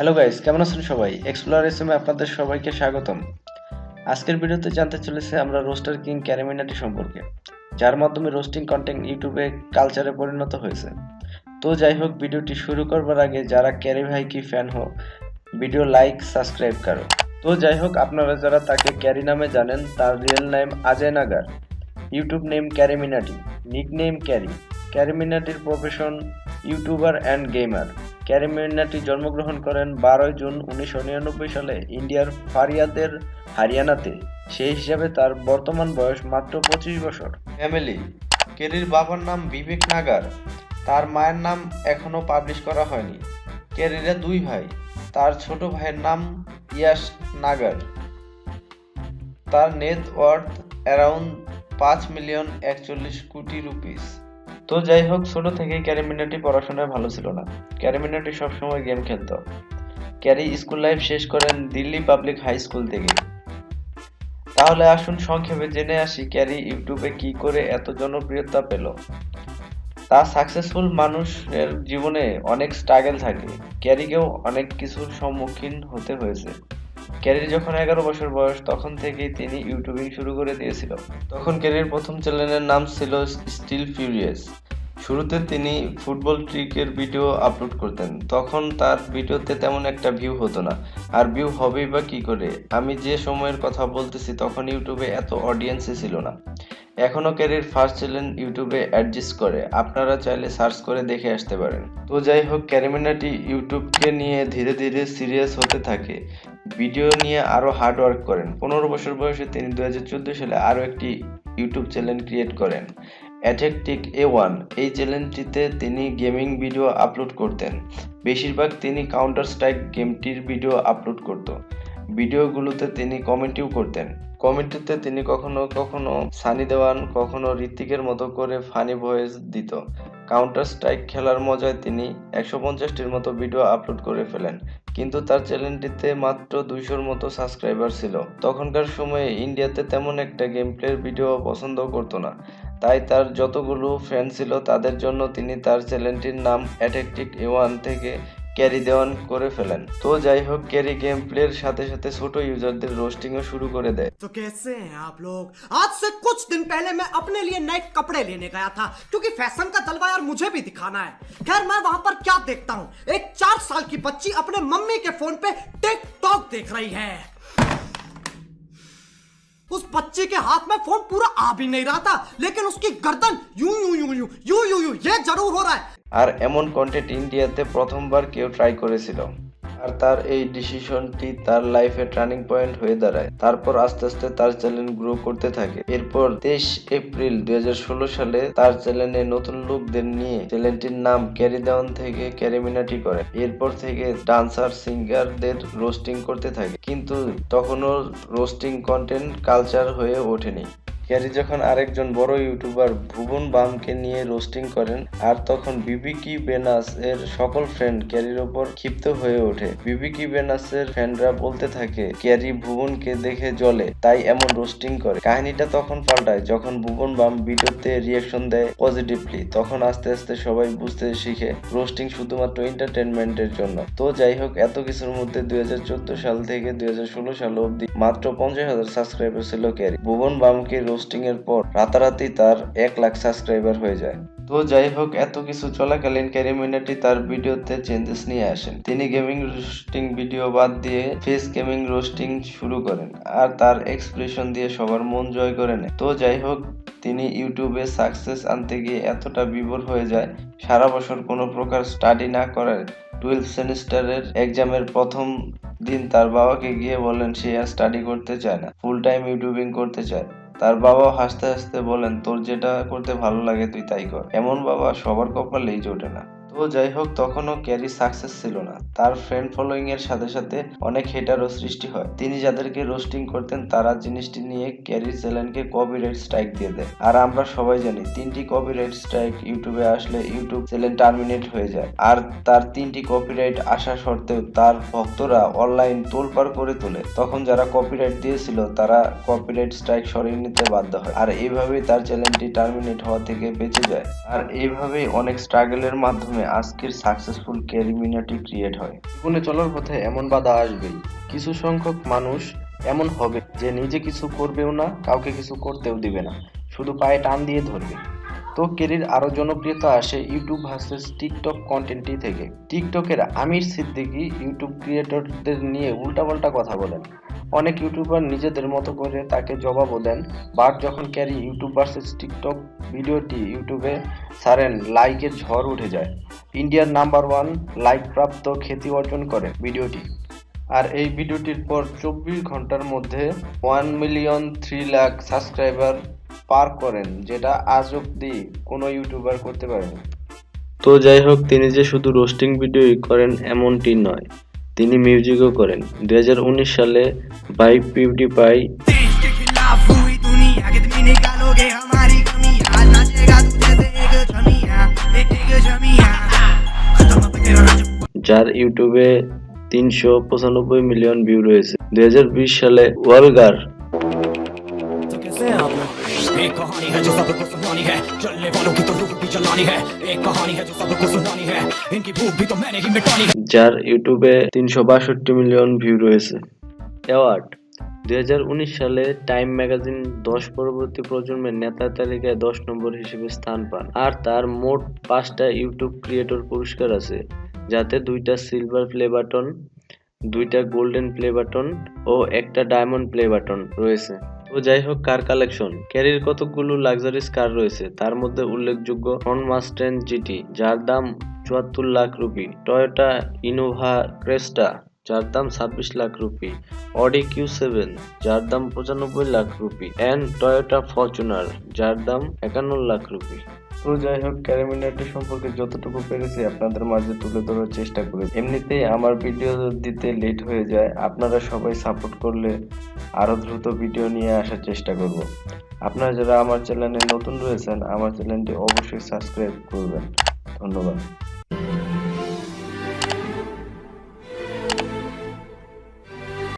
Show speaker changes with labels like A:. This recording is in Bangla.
A: হ্যালো গাইস, কেমন আছেন সবাই? এক্সপ্লোরার এসএমে আপনাদের সবাইকে স্বাগতম। আজকের ভিডিওতে জানতে চলেছে আমরা রোস্টার কিং ক্যারি মিনাটি সম্পর্কে, যার মাধ্যমে রোস্টিং কন্টেন্ট ইউটিউবে কালচারে পরিণত হয়েছে। তো যাই হোক, ভিডিওটি শুরু করবার আগে যারা ক্যারি ভাই কি ফ্যান হো, ভিডিও লাইক সাবস্ক্রাইব করো। তো যাই হোক, আপনারা যারা তাকে ক্যারি নামে জানেন, তার real name Ajay Nagar, YouTube name Carry Minati, nick name Carry. Carry মিনাটির profession YouTuber and gamer. Carry Minati জন্মগ্রহণ করেন 12 জুন 1999 সালে ইন্ডিয়ার ফারিয়াদের হরিয়ানাতে। সেই হিসাবে তার বর্তমান বয়স মাত্র 25 বছর। ফ্যামিলি: ক্যারির বাবার নাম বিবেক নাগার, তার মায়ের নাম এখনো পাবলিশ করা হয়নি। ক্যারিরা দুই ভাই, তার ছোট ভাইয়ের নাম ইয়াশ নাগার। তার নেট ওয়ার্থ অ্যারাউন্ড 5,41,00,000 রুপিস। তো যাই হোক, ছোট থেকেই ক্যারি মিনাটি পড়াশোনায় ভালো ছিল না। ক্যারি মিনাটি সবসময় গেম খেলতো। ক্যারি স্কুল লাইফ শেষ করেন দিল্লি পাবলিক হাই স্কুল থেকে। তাহলে আসুন সংক্ষেপে জেনে আসি ক্যারি ইউটিউবে কি করে এত জনপ্রিয়তা পেল। তা সাকসেসফুল মানুষের জীবনে অনেক স্ট্রাগল থাকে। ক্যারিকেও অনেক কিছুর সম্মুখীন হতে হয়েছে। ক্যারির যখন 11 বছর বয়স, তখন থেকেই তিনি ইউটিউবিং শুরু করে দিয়েছিল। তখন ক্যারির প্রথম চ্যানেলের নাম ছিল স্টিল ফিউরিয়াস। শুরুতে তিনি ফুটবল ট্রিকের ভিডিও আপলোড করতেন। তখন তার ভিডিওতে তেমন একটা ভিউ হতো না, আর ভিউ হবেই বা কি করে। আমি যে সময়ের কথা বলতেছি তখন ইউটিউবে এত অডিয়েন্সই ছিল না। এখনো ক্যারির ফার্স্ট চ্যানেল ইউটিউবে অ্যাডজাস্ট করে, আপনারা চাইলে সার্চ করে দেখে আসতে পারেন। তো যাই হোক, ক্যারি মিনাটি ইউটিউবকে নিয়ে ধীরে ধীরে সিরিয়াস হতে থাকে। ভিডিও নিয়ে আরো হার্ড ওয়ার্ক করেন। 15 বছর বয়সে তিনি 2014 সালে আরো একটি ইউটিউব চ্যানেল ক্রিয়েট করেন, অ্যাথেটিক A1। এই চ্যানেলটিতে তিনি গেমিং ভিডিও আপলোড করতেন। বেশিরভাগ তিনি কাউন্টার স্ট্রাইক গেমটির ভিডিও আপলোড করত। ভিডিওগুলোতে তিনি কমেন্টিও করতেন। কমেন্টিতে তিনি কখনো কখনো সানি দেওয়ান, কখনো ঋত্বিকের মতো করে ফানি ভয়েস দিত। কাউন্টার স্ট্রাইক খেলার মজায় তিনি 150টির মতো ভিডিও আপলোড করে ফেলেন, কিন্তু তার চ্যানেলটিতে মাত্র 200-র মতো সাবস্ক্রাইবার ছিল। তখনকার সময়ে ইন্ডিয়াতে তেমন একটা গেম প্লের ভিডিও পছন্দ করতো না, তাই তার যতগুলো ফ্যান ছিল তাদের জন্য তিনি তার চ্যানেলটির নাম অ্যাথেটিক A1 থেকে ক্যারি দেওয়ান করে ফেলেন। তো যাই হোক, ক্যারি গেম প্লের সাথে সাথে ছোট ইউজারদের রোস্টিংও শুরু করে দেয়।
B: तो कैसे हैं आप लोग? आज से कुछ दिन पहले मैं अपने लिए नए कपड़े लेने गया था, क्योंकि फैशन का जलवा यार मुझे भी दिखाना है। खैर, मैं वहां पर क्या देखता हूं, एक 4 साल की बच्ची अपने मम्मी के फोन पे टिकटॉक देख रही है। उस बच्ची के हाथ में फोन पूरा आ भी नहीं रहा था, लेकिन उसकी गर्दन यूं यूं यूं यूं यूं यूं यूं ये जरूर हो रहा है।
A: আর এমন কন্টেন্ট ইন্ডিয়াতে প্রথমবার কেউ ট্রাই করেছিল, আর তার এই ডিসিশনটি তার লাইফে টার্নিং পয়েন্ট হয়ে দাঁড়ায়। তারপর আস্তে আস্তে তার চ্যানেল গ্রো করতে থাকে। এরপর 23 এপ্রিল 2016 সালে তার চ্যানেলে নতুন লোকদের নিয়ে চ্যানেলটির নাম ক্যারি দেওয়ান থেকে ক্যারি মিনাটি করেন। এরপর থেকে ডান্সার সিঙ্গারদের রোস্টিং করতে থাকে, কিন্তু তখনও রোস্টিং কন্টেন্ট কালচার হয়ে ওঠেনি। ক্যারি যখন আরেকজন বড় ইউটিউবার ভুবন বামকে নিয়ে রোস্টিং করেন, আর তখন বিবিকি বেনাস এর সকল ফ্রেন্ড ক্যারির ওপর ক্ষিপ্ত হয়ে ওঠে। বিবিকি বেনাস এর ফ্যানরা বলতে থাকে ক্যারি ভুবনকে দেখে জ্বলে, তাই এমন রোস্টিং করে। কাহিনীটা তখন পাল্টায় যখন ভুবন বাম ভিডিওতে রিয়াকশন দেয় পজিটিভলি। তখন আস্তে আস্তে সবাই বুঝতে শিখে রোস্টিং শুধুমাত্র এন্টারটেনমেন্টের জন্য। তো যাই হোক, এত কিছুর মধ্যে 2014 সাল থেকে 2016 সাল অবধি মাত্র 50,000 সাবস্ক্রাইবার ছিল ক্যারি। ভুবন বামকে রোস্টিং এর পর রাতারাতি তার 1 লাখ সাবস্ক্রাইবার হয়ে যায়। তো যাই হোক, এত কিছু চলাকালীন ক্যারি মিনাটি তার ভিডিওতে চেঞ্জেস নিয়ে আসেন। তিনি গেমিং রোস্টিং ভিডিও বাদ দিয়ে ফেস গেমিং রোস্টিং শুরু করেন, আর তার এক্সপ্রেশন দিয়ে সবার মন জয় করে নেয়। তো যাই হোক, তিনি ইউটিউবে সাকসেস আনতে গিয়ে এতটা বিভোর হয়ে যায়, সারা বছর কোনো প্রকার স্টাডি না করার 12 সেমিস্টারের এক্সামের প্রথম দিন তার বাবাকে গিয়ে বলেন সে আর স্টাডি করতে চায় না, ফুল টাইম ইউটিউবিং করতে চায়। তার বাবাও হাসতে হাসতে বলেন তোর যেটা করতে ভালো লাগে তুই তাই কর। এমন বাবা সবার কপালেই জোটে না। তো যাই হোক, তখনও ক্যারি সাকসেস ছিল না। তার ফ্রেন্ড ফলোয়িং এর সাথে সাথে অনেক হেটারও সৃষ্টি হয়। তিনি যাদেরকে রোস্টিং করতেন তারা জিনিসটি নিয়ে ক্যারির চ্যানেলকে কপিরাইট স্ট্রাইক দিয়ে দেয়। আর আমরা সবাই জানি 3টি কপিরাইট স্ট্রাইক ইউটিউবে আসলে ইউটিউব চ্যানেল টার্মিনেট হয়ে যায়। আর তার 3টি কপিরাইট আসা সত্ত্বেও তার ভক্তরা অনলাইন তোলপাড় করে তোলে। তখন যারা কপিরাইট দিয়েছিল তারা কপিরাইট স্ট্রাইক সরিয়ে নিতে বাধ্য হয়, আর এইভাবেই তার চ্যানেলটি টার্মিনেট হওয়া থেকে বেঁচে যায়। আর এইভাবেই অনেক স্ট্রাগলের মাধ্যমে আজকের সাকসেসফুল ক্যারি মিনাটি ক্রিয়েট হয়। জীবনে চলার পথে এমন বাধা আসবেই। কিছু সংখ্যক মানুষ এমন হবে যে নিজে কিছু করবেও না, কাউকে কিছু করতেও দিবে না, শুধু পায়ে টান দিয়ে ধরবে। তো ক্যারির আরো জনপ্রিয়তা আসে ইউটিউব ভার্সেস টিকটক কন্টেন্টটি থেকে। টিকটকের আমির সিদ্দিকী ইউটিউব ক্রিয়েটরদের নিয়ে উল্টাপাল্টা কথা বলেন। অনেক ইউটিউবার নিজেদের মতো করে তাকে জবাবও দেন, বাট যখন ক্যারি ইউটিউব ভার্সেস টিকটক ভিডিওটি ইউটিউবে ছাড়েন, লাইকের ঝড় উঠে যায়। ইন্ডিয়ার নাম্বার 1 লাইক প্রাপ্ত খ্যাতি অর্জন করে ভিডিওটি। আর এই ভিডিওটির পর 24 ঘন্টার মধ্যে 1,03,00,000 সাবস্ক্রাইবার পার করেন, যেটা আজ অব্দি কোনো ইউটিউবার করতে পারেনি। তো যাই হোক, তিনি যে শুধু রোস্টিং ভিডিওই করেন এমনটি নয়, তিনি মিউজিকও করেন। 2019 সালে বাই পিউডিপাই
C: देश के खिलाफ हुई दुनिया के तुम निकालोगे हमारी कमी आज नाचेगा तू जैसे एक छमिया एक छमिया खत्म अब तेरा राज
A: যার इউটিউবে 395 মিলিয়ন ভিউ রয়েছে। 2020 সালে ওয়ালগার
C: तो कैसे हैं आप लोग एक कहानी है जो सबको सुनानी है चलने वालों की तो रूह भी जलानी है एक कहानी है जो सबको सुनानी है इनकी भूख भी तो मैंने ही मिटानी है
A: যার ইউটিউবে 362 মিলিয়ন ভিউ রয়েছে। অ্যাওয়ার্ড 2019 সালে টাইম ম্যাগাজিন 10 পরবর্তী প্রজন্মের নেতা তালিকায় 10 নম্বর হিসেবে স্থান পান। আর তার মোট 5টা ইউটিউব ক্রিয়েটর পুরস্কার আছে, যাতে 2টা সিলভার প্লে বাটন, 2টা গোল্ডেন প্লে বাটন ও একটা ডায়মন্ড প্লে বাটন রয়েছে। তো যাই হোক, কার কালেকশন। ক্যারির কতগুলো লাক্সারিস কার রয়েছে, তার মধ্যে উল্লেখযোগ্য ফ্রন্ট মাস্টেন জিটি, যার দাম 74 লাখ রুপি, টয়োটা ইনোভা ক্রেস্টা, যার দাম 26 লাখ রুপি, অডি Q7, যার দাম 95 lakh rupee, and Toyota Fortuner, যার দাম 51 লাখ রুপি। তো যাই হোক, ক্যারি মিনাটি সম্পর্কে যতটুকু পেরেছি আপনাদের মাঝে তুলে ধরার চেষ্টা করেছি। এমনিতেই আমার ভিডিও দিতে লেট হয়ে যায়, আপনারা সবাই সাপোর্ট করলে আরো দ্রুত ভিডিও নিয়ে আসার চেষ্টা করব। আপনারা যারা আমার চ্যানেলে নতুন রয়েছেন, আমার চ্যানেলটি অবশ্যই সাবস্ক্রাইব করবেন। ধন্যবাদ।